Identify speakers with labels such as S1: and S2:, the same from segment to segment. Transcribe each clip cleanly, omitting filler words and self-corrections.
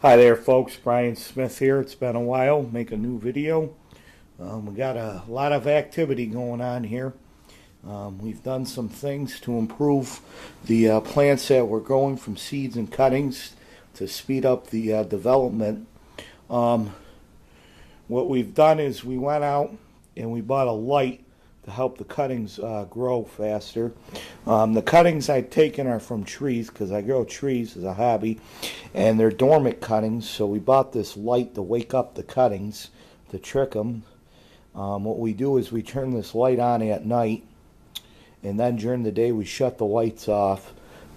S1: Hi there folks, Brian Smith here. It's been a while, make a new video. We got a lot of activity going on here. We've done some things to improve the plants that we're growing from seeds and cuttings to speed up the development. Um, what we've done is we went out and we bought a light to help the cuttings grow faster. The cuttings I've taken are from trees because I grow trees as a hobby, and they're dormant cuttings. So we bought this light to wake up the cuttings to trick them. What we do is we turn this light on at night, and then during the day we shut the lights off.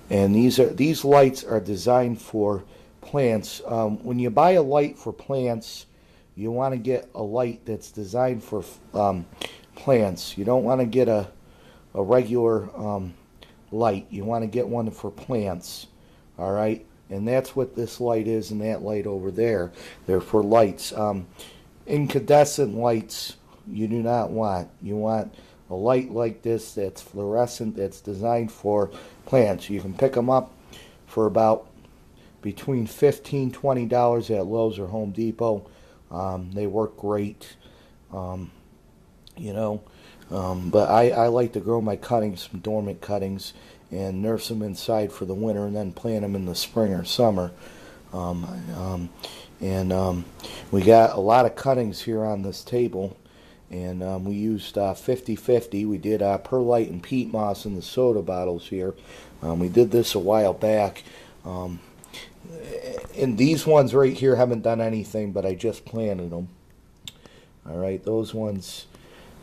S1: And these lights are designed for plants. When you buy a light for plants, you want to get a light that's designed for plants. You don't want to get a regular light. You want to get one for plants. All right, and that's what this light is, and that light over there. They're for lights. Incandescent lights you do not want. You want a light like this that's fluorescent, that's designed for plants. You can pick them up for about between $15–20 at Lowe's or Home Depot. They work great. You know, but I like to grow my cuttings, some dormant cuttings, and nurse them inside for the winter and then plant them in the spring or summer. We got a lot of cuttings here on this table, and we used 50/50. We did perlite and peat moss in the soda bottles here. We did this a while back. And these ones right here haven't done anything, but I just planted them. All right, those ones.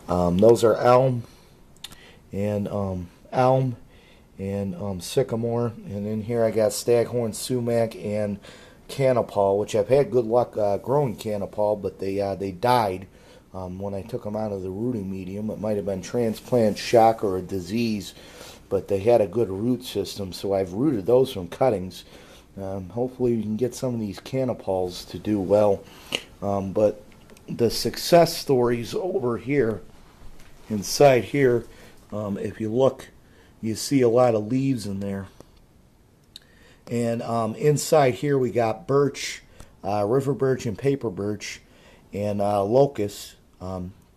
S1: Those are elm and sycamore, and in here I got staghorn sumac and canopal, which I've had good luck growing canopal, but they died when I took them out of the rooting medium. It might have been transplant shock or a disease, but they had a good root system, so I've rooted those from cuttings. Hopefully we can get some of these canopals to do well, but the success stories over here. Inside here, if you look, you see a lot of leaves in there. And inside here we got birch, river birch and paper birch, and locust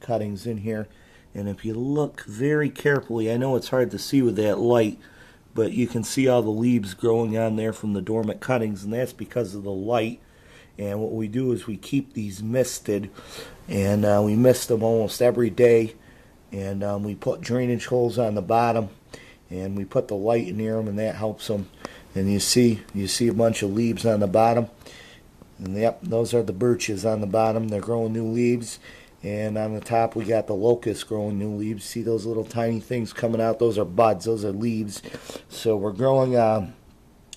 S1: cuttings in here. And if you look very carefully, I know it's hard to see with that light, but you can see all the leaves growing on there from the dormant cuttings, and that's because of the light. And what we do is we keep these misted, and we mist them almost every day. And we put drainage holes on the bottom, and we put the light near them, and that helps them. And you see a bunch of leaves on the bottom, and yep, those are the birches on the bottom. They're growing new leaves, and on the top we got the locust growing new leaves. See those little tiny things coming out? Those are buds. Those are leaves. So we're growing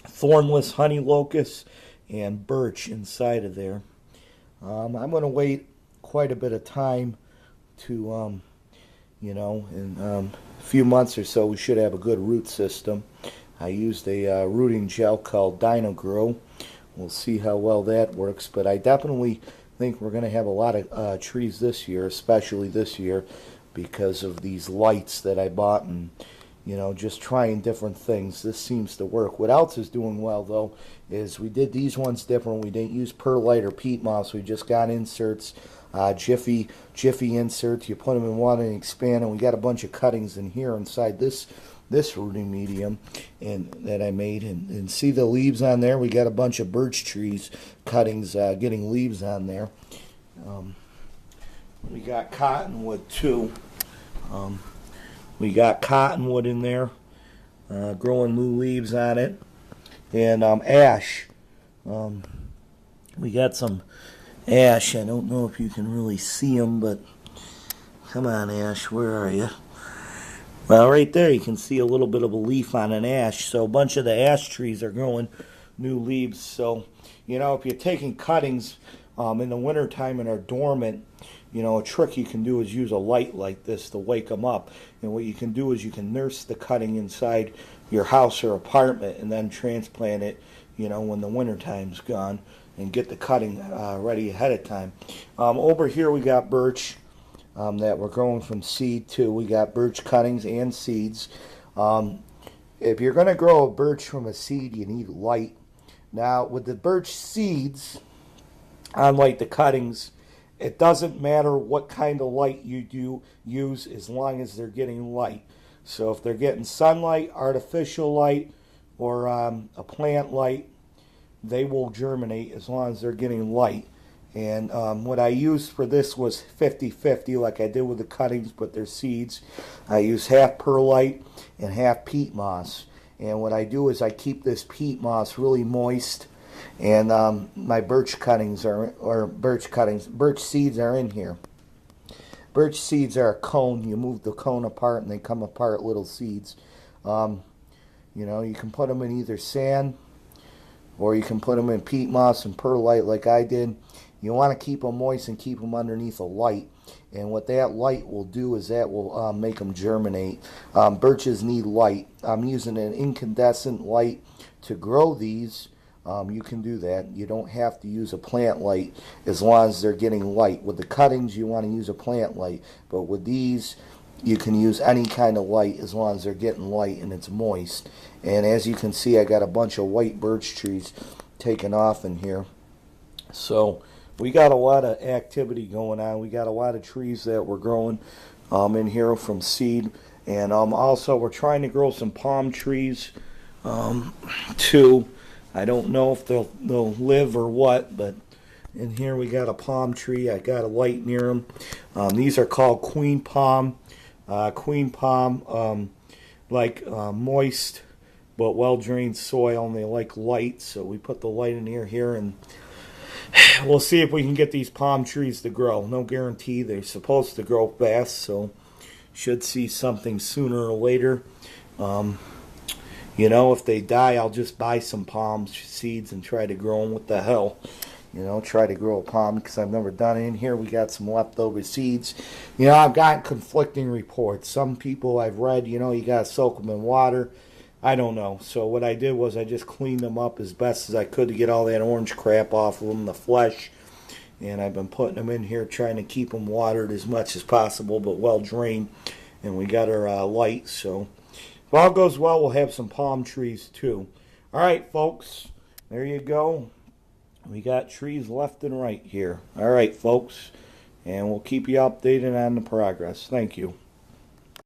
S1: thornless honey locust and birch inside of there. I'm going to wait quite a bit of time to in a few months or so we should have a good root system. I used a rooting gel called Dynagrow. We'll see how well that works, but I definitely think we're going to have a lot of trees this year, especially this year, because of these lights that I bought, and just trying different things. This seems to work. What else is doing well, though, is we did these ones different. We didn't use perlite or peat moss. We just got inserts, Jiffy inserts. You put them in water and expand, and we got a bunch of cuttings in here inside this rooting medium and that I made. And see the leaves on there? We got a bunch of birch trees cuttings getting leaves on there. We got cottonwood, too. We got cottonwood in there, growing new leaves on it, and ash. We got some ash. I don't know if you can really see them, but come on, ash, where are you? Well, right there you can see a little bit of a leaf on an ash. So a bunch of the ash trees are growing new leaves. So, if you're taking cuttings in the wintertime and are dormant, a trick you can do is use a light like this to wake them up. And what you can do is you can nurse the cutting inside your house or apartment and then transplant it, when the wintertime's gone, and get the cutting ready ahead of time. Over here we got birch that we're growing from seed too. We got birch cuttings and seeds. If you're going to grow a birch from a seed, you need light Now, with the birch seeds, unlike the cuttings, it doesn't matter what kind of light you do use as long as they're getting light. So if they're getting sunlight, artificial light, or a plant light, they will germinate as long as they're getting light. And what I used for this was 50-50, like I did with the cuttings, but they're seeds. I use half perlite and half peat moss. And what I do is I keep this peat moss really moist, and my birch cuttings birch seeds are in here. Birch seeds are a cone. You move the cone apart and they come apart little seeds. You know, you can put them in either sand or you can put them in peat moss and perlite like I did. You want to keep them moist and keep them underneath a light. And what that light will do is that will make them germinate. Birches need light. I'm using an incandescent light to grow these. You can do that. You don't have to use a plant light as long as they're getting light. With the cuttings, you want to use a plant light. But with these, you can use any kind of light as long as they're getting light and it's moist. And as you can see, I got a bunch of white birch trees taken off in here. So we got a lot of activity going on. We got a lot of trees that we're growing in here from seed. And also we're trying to grow some palm trees too. I don't know if they'll live or what, but in here we got a palm tree. I got a light near them. These are called queen palm. Like moist but well-drained soil, and they like light, so we put the light in here, and we'll see if we can get these palm trees to grow. No guarantee. They're supposed to grow fast, so should see something sooner or later. You know, if they die, I'll just buy some palm seeds and try to grow them. What the hell? You know, try to grow a palm because I've never done it. In here, we got some leftover seeds. You know, I've gotten conflicting reports. Some people I've read, you know, you got to soak them in water. I don't know. So what I did was I just cleaned them up as best as I could to get all that orange crap off of them, the flesh. And I've been putting them in here trying to keep them watered as much as possible, but well drained. And we got our light, so if all goes well, we'll have some palm trees too. All right, folks, there you go. We got trees left and right here. All right, folks, and we'll keep you updated on the progress. Thank you.